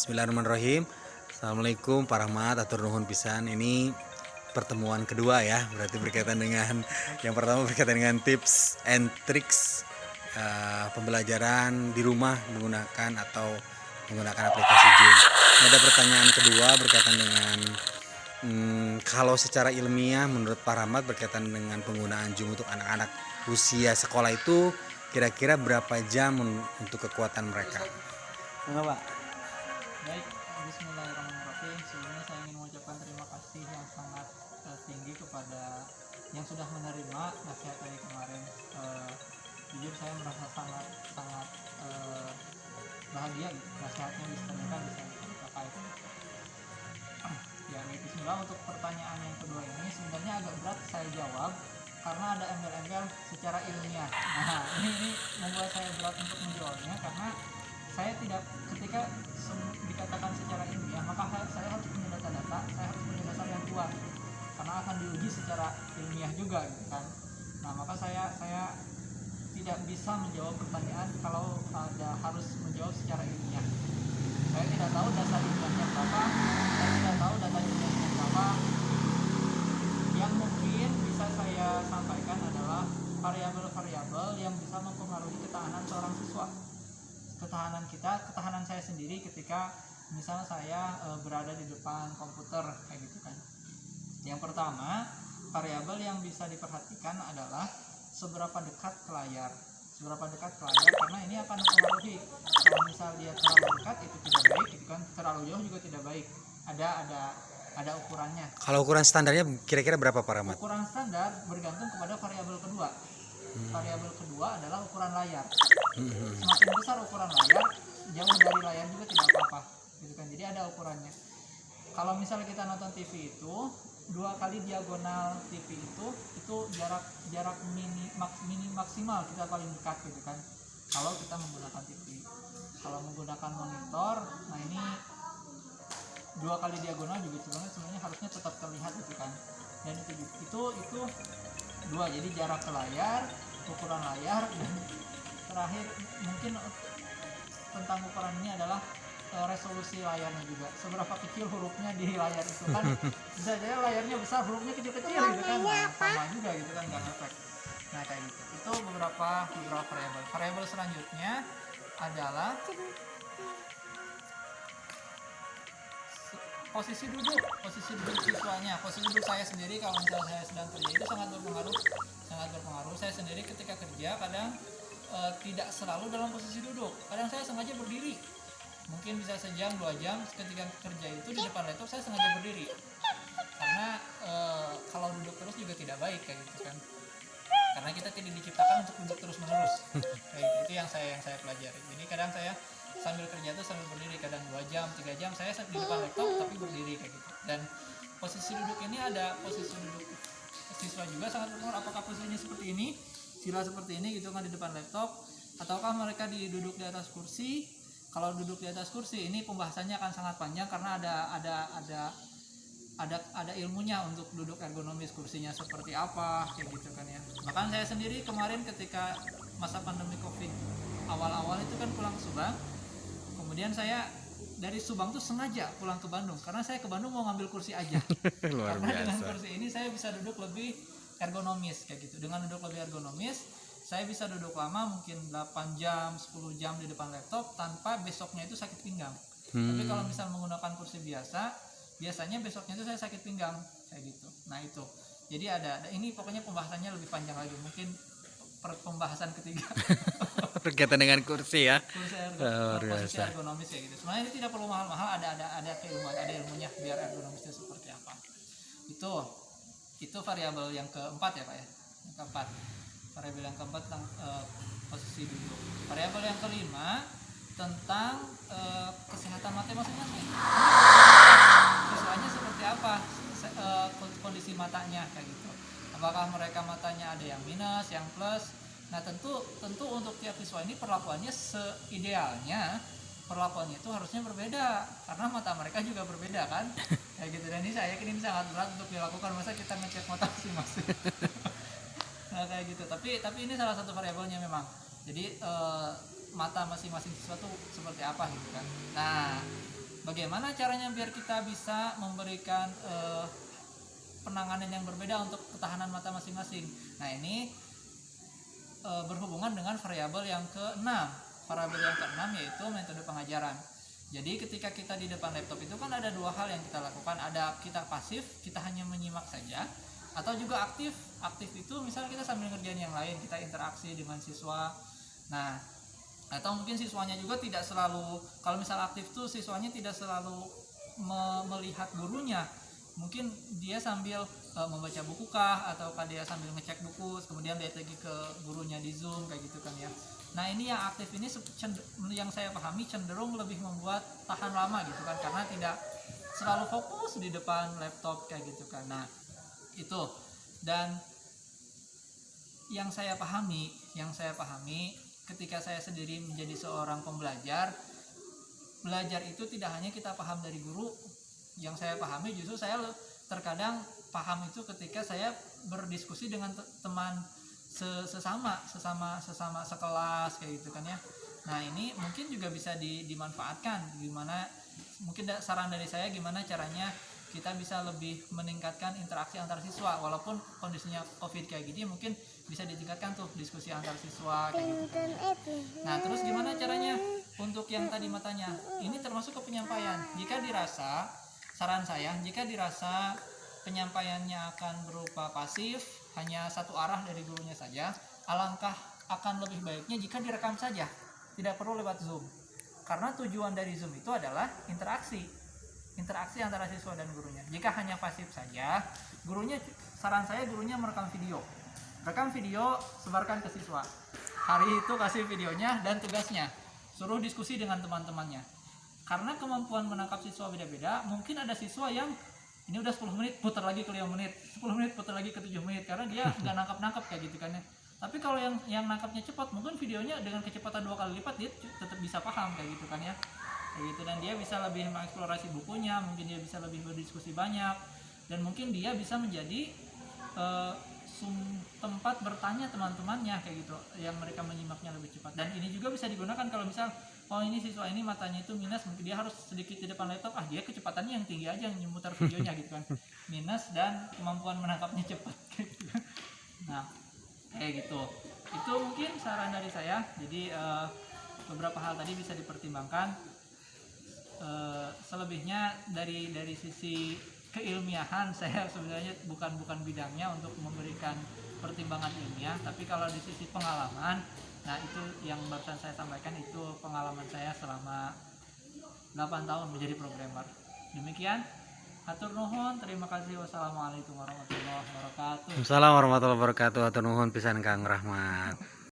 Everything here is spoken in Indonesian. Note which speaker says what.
Speaker 1: Bismillahirrahmanirrahim. Assalamualaikum Pak Rahmat, atur nuhun pisan. Ini pertemuan kedua ya, berarti berkaitan dengan yang pertama berkaitan dengan tips and tricks pembelajaran di rumah menggunakan atau menggunakan aplikasi Zoom. Ini ada pertanyaan kedua berkaitan dengan kalau secara ilmiah menurut Pak Rahmat berkaitan dengan penggunaan Zoom untuk anak-anak usia sekolah itu kira-kira berapa jam untuk kekuatan mereka? Enggak, Pak.
Speaker 2: Baik, bismillahirrahmanirrahim. Sebelumnya saya ingin mengucapkan terima kasih yang sangat tinggi kepada yang sudah menerima nasihat dari kemarin. Jujur saya merasa sangat bahagia gitu. Nasihatnya bisa terdengar, bisa dipakai. Ya, bismillah. Untuk pertanyaan yang kedua ini sebenarnya agak berat saya jawab karena ada embel-embel secara ilmiah. Nah, ini membuat saya berat untuk menjawabnya karena saya tidak, ketika dikatakan secara ilmiah maka saya harus punya data-data, saya harus punya dasar yang kuat karena akan diuji secara ilmiah juga gitu kan. Nah, maka saya tidak bisa menjawab pertanyaan kalau ada harus menjawab secara ilmiah. Saya tidak tahu dasar ilmiahnya berapa, saya tidak tahu data ilmiahnya berapa. Yang mungkin bisa saya sampaikan adalah variabel-variabel yang bisa mempengaruhi ketahanan seorang siswa. Ketahanan saya sendiri ketika misalnya saya berada di depan komputer kayak gitu kan. Yang pertama, variabel yang bisa diperhatikan adalah seberapa dekat ke layar. Seberapa dekat ke layar karena ini akan mempengaruhi. Kalau misal dia terlalu dekat itu tidak baik gitu kan, terlalu jauh juga tidak baik. Ada ukurannya.
Speaker 1: Kalau ukuran standarnya kira-kira berapa Pak Rahmat?
Speaker 2: Ukuran standar bergantung kepada variabel kedua. Variabel kedua adalah ukuran layar. Semakin besar ukuran layar, jauh dari layar juga tidak apa-apa, gitu kan. Jadi ada ukurannya. Kalau misalnya kita nonton TV itu 2 kali diagonal TV itu jarak mini maksimal kita paling dekat gitu kan. Kalau kita menggunakan TV, kalau menggunakan monitor, nah ini 2 kali diagonal juga sebenarnya harusnya tetap terlihat gitu kan. Dan itu 2, jadi jarak ke layar, ukuran layar, dan terakhir mungkin tentang ukuran ini adalah resolusi layarnya juga, seberapa kecil hurufnya di layar itu kan. Bisa jadi layarnya besar, hurufnya kecil-kecil gitu kan, nah, sama juga gitu kan, nggak ngefek. Nah kayak gitu, itu beberapa variabel selanjutnya adalah posisi duduk siswanya. Posisi duduk saya sendiri kalau misalnya saya sedang kerja itu sangat berpengaruh. Saya sendiri ketika kerja kadang tidak selalu dalam posisi duduk, kadang saya sengaja berdiri, mungkin bisa sejam 2 jam ketika kerja itu di depan laptop saya sengaja berdiri karena kalau duduk terus juga tidak baik kayak gitu kan, karena kita tidak diciptakan untuk duduk terus menerus. Kayak gitu, itu yang saya pelajari. Jadi kadang saya sambil kerja tuh sambil berdiri, kadang 2 jam 3 jam saya di depan laptop tapi berdiri kayak gitu. Dan posisi duduk ini ada posisi duduk siswa juga sangat berpengaruh, apakah posisinya seperti ini, sila seperti ini gitu kan di depan laptop, ataukah mereka duduk di atas kursi. Kalau duduk di atas kursi ini pembahasannya akan sangat panjang karena ada ilmunya untuk duduk ergonomis kursinya seperti apa kayak gitu kan ya. Bahkan saya sendiri kemarin ketika masa pandemi Covid awal-awal itu kan pulang ke Subang, kemudian saya dari Subang tuh sengaja pulang ke Bandung karena saya ke Bandung mau ngambil kursi aja.
Speaker 1: Luar
Speaker 2: Karena
Speaker 1: biasa.
Speaker 2: dengan kursi ini saya bisa duduk lebih ergonomis kayak gitu. Dengan duduk lebih ergonomis, saya bisa duduk lama, mungkin 8 jam, 10 jam di depan laptop tanpa besoknya itu sakit pinggang. Tapi kalau misal menggunakan kursi biasanya besoknya itu saya sakit pinggang kayak gitu. Nah itu. Jadi ada ini pokoknya pembahasannya lebih panjang lagi. Mungkin pembahasan ketiga.
Speaker 1: Berkaitan dengan kursi ya.
Speaker 2: Posisi ergonomis ya gitu. Sebenarnya ini tidak perlu mahal-mahal, ada keilmuan, ada ilmunya biar ergonomisnya seperti apa. Itu variabel yang keempat ya Pak ya. Yang keempat. Variabel yang keempat tentang posisi duduk. Variabel yang kelima tentang kesehatan mata masing-masing. Siswanya seperti apa kondisi matanya kayak gitu. Apakah mereka matanya ada yang minus, yang plus? Nah tentu untuk tiap siswa ini perlakuannya seidealnya perlakuannya itu harusnya berbeda karena mata mereka juga berbeda kan kayak gitu. Dan ini saya yakin ini sangat berat untuk dilakukan, masa kita ngecek mata masing-masing. Nah kayak gitu, tapi ini salah satu variabelnya memang. Jadi mata masing-masing siswa tuh seperti apa gitu kan. Nah bagaimana caranya biar kita bisa memberikan penanganan yang berbeda untuk ketahanan mata masing-masing. Nah ini berhubungan dengan variabel yang ke-6. Variabel yang ke-6 yaitu metode pengajaran. Jadi ketika kita di depan laptop itu kan ada dua hal yang kita lakukan. Ada kita pasif, kita hanya menyimak saja, atau juga aktif. Aktif itu misalnya kita sambil ngerjain yang lain, kita interaksi dengan siswa. Nah, atau mungkin siswanya juga tidak selalu, kalau misal aktif tuh siswanya tidak selalu melihat gurunya. Mungkin dia sambil membaca buku kah, ataukah dia sambil ngecek buku, kemudian lihat lagi ke gurunya di Zoom kayak gitu kan ya. Nah ini yang aktif ini yang saya pahami cenderung lebih membuat tahan lama gitu kan, karena tidak selalu fokus di depan laptop kayak gitu kan. Nah itu, dan yang saya pahami ketika saya sendiri menjadi seorang pembelajar, belajar itu tidak hanya kita paham dari guru. Yang saya pahami justru saya terkadang paham itu ketika saya berdiskusi dengan teman sesama sekelas kayak gitu kan ya. Nah ini mungkin juga bisa dimanfaatkan. Gimana, mungkin saran dari saya gimana caranya kita bisa lebih meningkatkan interaksi antar siswa, walaupun kondisinya COVID kayak gini mungkin bisa ditingkatkan tuh diskusi antar siswa kayak gitu. Nah terus gimana caranya untuk yang tadi matanya, ini termasuk ke penyampaian. Jika dirasa, saran saya, jika dirasa penyampaiannya akan berupa pasif, hanya satu arah dari gurunya saja, alangkah akan lebih baiknya jika direkam saja, tidak perlu lewat Zoom. Karena tujuan dari Zoom itu adalah interaksi antara siswa dan gurunya. Jika hanya pasif saja, saran saya gurunya merekam video, sebarkan ke siswa. Hari itu kasih videonya dan tugasnya, suruh diskusi dengan teman-temannya. Karena kemampuan menangkap siswa beda-beda, mungkin ada siswa yang ini udah 10 menit putar lagi ke 5 menit, 10 menit putar lagi ke 7 menit, karena dia nggak nangkap kayak gitu kan ya. Tapi kalau yang nangkapnya cepat, mungkin videonya dengan kecepatan 2 kali lipat dia tetap bisa paham kayak gitu kan ya. Kayak gitu, dan dia bisa lebih mengeksplorasi bukunya, mungkin dia bisa lebih berdiskusi banyak, dan mungkin dia bisa menjadi tempat bertanya teman-temannya kayak gitu, yang mereka menyimaknya lebih cepat. Dan ini juga bisa digunakan kalau misal ini siswa ini matanya itu minus, mungkin dia harus sedikit di depan laptop, dia kecepatannya yang tinggi aja yang memutar videonya gitu kan, minus dan kemampuan menangkapnya cepat gitu. Nah kayak gitu, itu mungkin saran dari saya. Jadi beberapa hal tadi bisa dipertimbangkan. Selebihnya dari sisi keilmiahan saya sebenarnya bukan bidangnya untuk memberikan pertimbangan ilmiah, tapi kalau di sisi pengalaman, nah itu yang barusan saya sampaikan, itu pengalaman saya selama 8 tahun menjadi programmer. Demikian, atur nuhun, terima kasih. Wassalamualaikum warahmatullahi wabarakatuh.
Speaker 1: Assalamualaikum warahmatullahi wabarakatuh. Atur nuhun pisan Kang Rahmat.